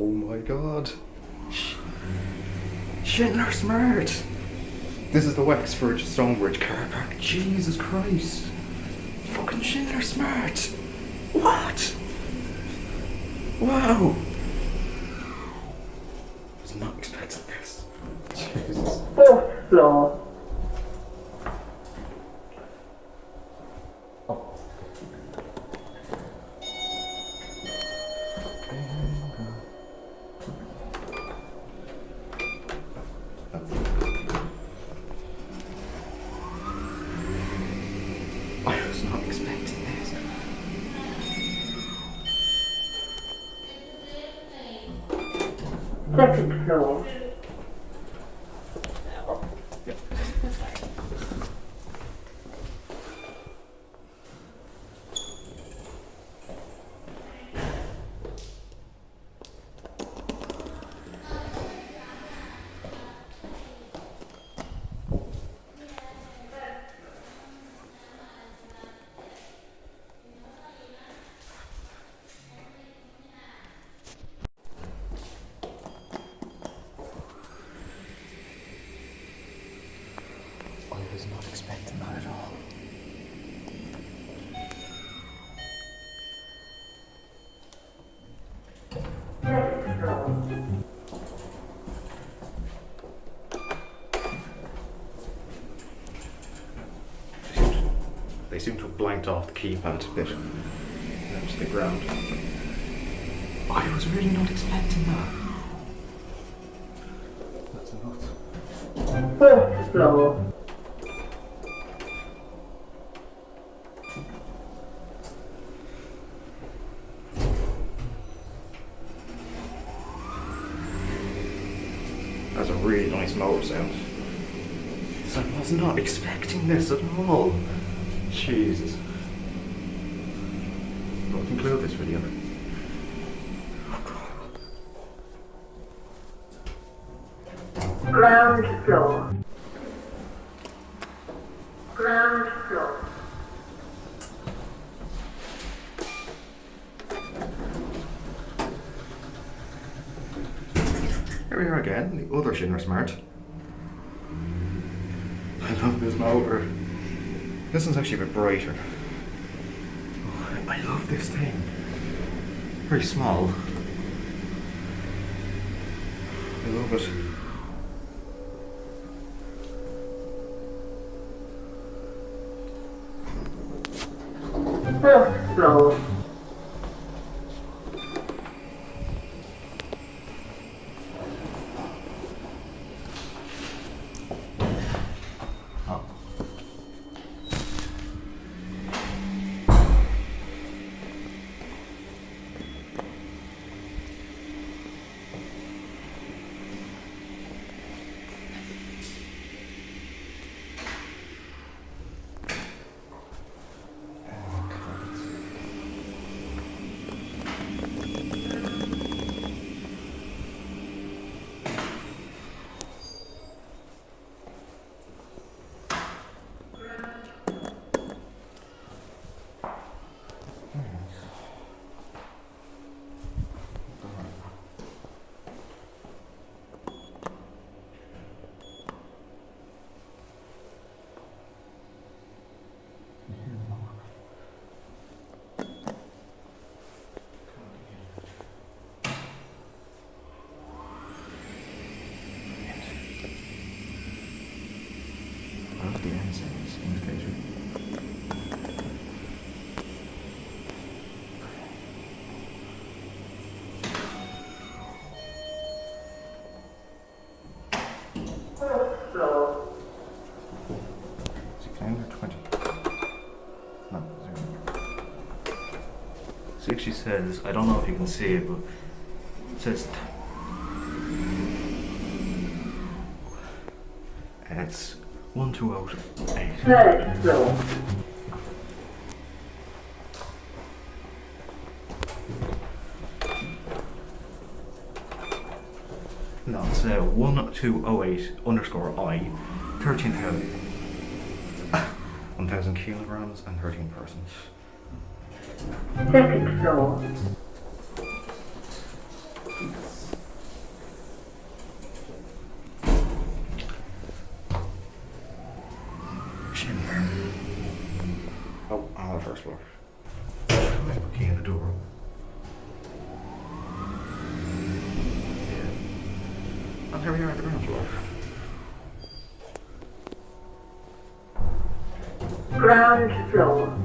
Oh my god. Schindler Smart! This is the Wexford Stonebridge car park. Jesus Christ. Fucking Schindler Smart. What? Wow. I was not expecting this. Jesus. Fourth floor. I was not expecting this. Second floor. I was not expecting that at all. Second floor. They seem to have blanked off the keypad a bit. Down to the ground. I was really not expecting that. That's nuts. Fourth floor. That's a really nice motor sound. I was not expecting this at all. Jesus. I'll conclude this video. Ground floor. Ground floor. Here we are again, the other Schindler Smart. I love this motor. This one's actually a bit brighter. Oh, I love this thing. Very small. I love it. Fourth floor. Oh. The NSA's indicator. Fourth floor. Is it counting or 20? No, 0. So it actually says, I don't know if you can see it, but it says and it's 1, 2 out of 8. Third floor. No, it's 1208 underscore I, 13,000. 1,000 kilograms and 13 persons. Second floor. first floor. I'm gonna put key in the door. Yeah. I'll have you at the ground floor. Ground floor.